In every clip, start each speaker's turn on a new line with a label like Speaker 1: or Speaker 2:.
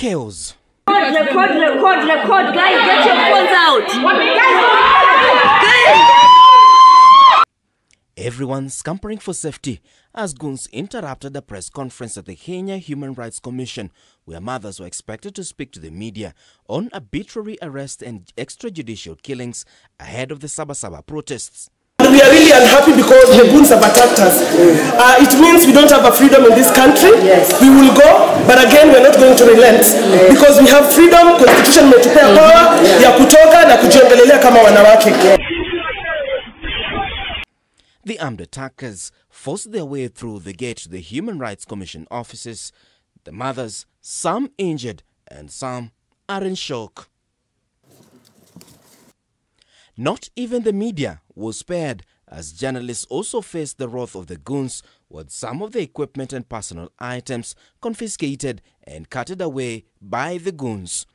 Speaker 1: Chaos.
Speaker 2: Record, guys, get your phones out.
Speaker 1: Everyone scampering for safety as goons interrupted the press conference at the Kenya Human Rights Commission, where mothers were expected to speak to the media on arbitrary arrest and extrajudicial killings ahead of the Sabasaba protests.
Speaker 3: We are really unhappy because the goons have attacked us. It means we don't have a freedom in this country. Yes. We will go, but again we're not going to relent because we have freedom. Constitution imetupea power ya kutoka na kujiongelelea kama wanawake.
Speaker 1: The armed attackers forced their way through the gate to the Human Rights Commission offices. The mothers, some injured and some are in shock. Not even the media was spared, as journalists also faced the wrath of the goons, with some of the equipment and personal items confiscated and carted away by the goons.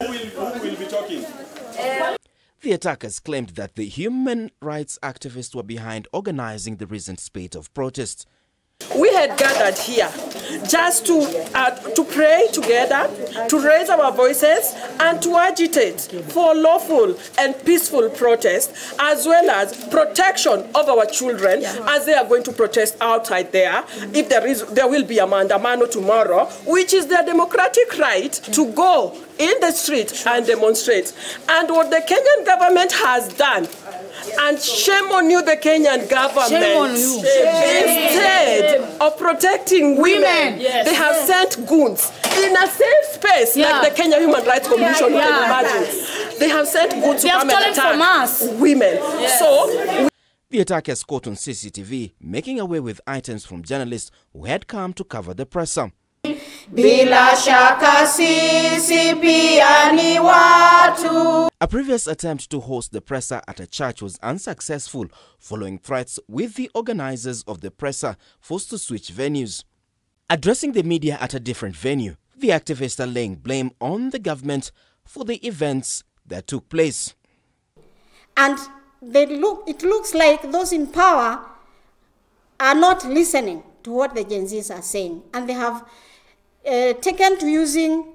Speaker 4: Who will be talking?
Speaker 1: The attackers claimed that the human rights activists were behind organizing the recent spate of protests.
Speaker 3: We had gathered here just to pray together, to raise our voices and to agitate for lawful and peaceful protest, as well as protection of our children as they are going to protest outside there. If there will be a mandamano tomorrow, which is their democratic right to go in the street and demonstrate. And what the Kenyan government has done, and shame on you, the Kenyan government.
Speaker 2: Shame on you.
Speaker 3: Instead of protecting women, they have sent goons in a safe space, like the Kenya Human Rights Commission. You can imagine. They have sent goons to come and attack women. So
Speaker 1: the attackers caught on CCTV making away with items from journalists who had come to cover the presser.
Speaker 5: Bila shaka sisi pia ni watu.
Speaker 1: A previous attempt to host the presser at a church was unsuccessful following threats, with the organizers of the presser forced to switch venues. Addressing the media at a different venue, the activists are laying blame on the government for the events that took place.
Speaker 5: And it looks like those in power are not listening to what the Gen Zs are saying, and they have taken to using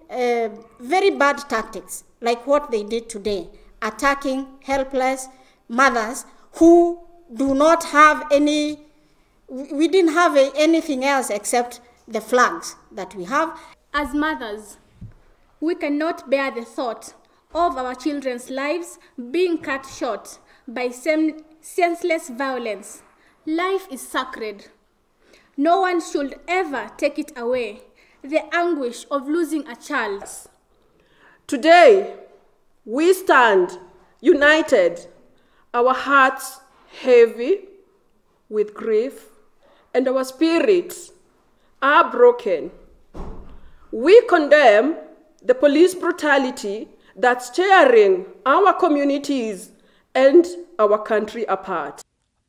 Speaker 5: very bad tactics, like what they did today, attacking helpless mothers who do not have any, we didn't have anything else except the flags that we have.
Speaker 6: As mothers, we cannot bear the thought of our children's lives being cut short by senseless violence. Life is sacred. No one should ever take it away. The anguish of losing a child.
Speaker 3: Today, we stand united, our hearts heavy with grief, and our spirits are broken. We condemn the police brutality that's tearing our communities and our country apart.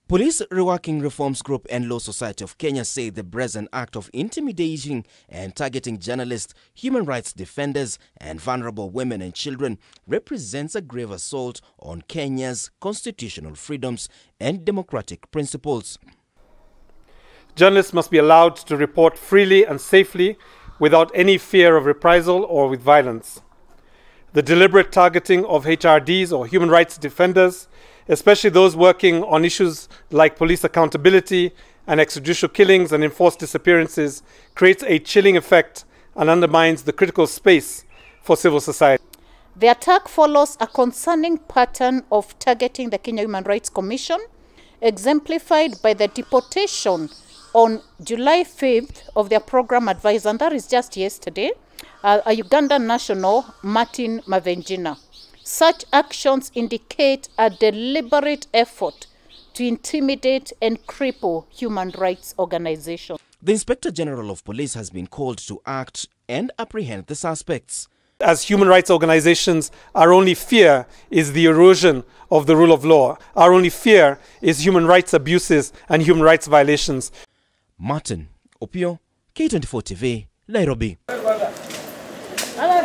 Speaker 1: Police Reworking Reforms Group and Law Society of Kenya say the brazen act of intimidating and targeting journalists, human rights defenders, and vulnerable women and children represents a grave assault on Kenya's constitutional freedoms and democratic principles.
Speaker 7: Journalists must be allowed to report freely and safely without any fear of reprisal or with violence. The deliberate targeting of HRDs or human rights defenders, especially those working on issues like police accountability and extrajudicial killings and enforced disappearances, creates a chilling effect and undermines the critical space for civil society.
Speaker 8: The attack follows a concerning pattern of targeting the Kenya Human Rights Commission, exemplified by the deportation on July 5th of their program advisor, and that is just yesterday, a Ugandan national, Martin Mavenjina. Such actions indicate a deliberate effort to intimidate and cripple human rights organizations.
Speaker 1: The Inspector General of Police has been called to act and apprehend the suspects.
Speaker 7: As human rights organizations, our only fear is the erosion of the rule of law. Our only fear is human rights abuses and human rights violations.
Speaker 1: Martin Opio, K24 TV, Nairobi.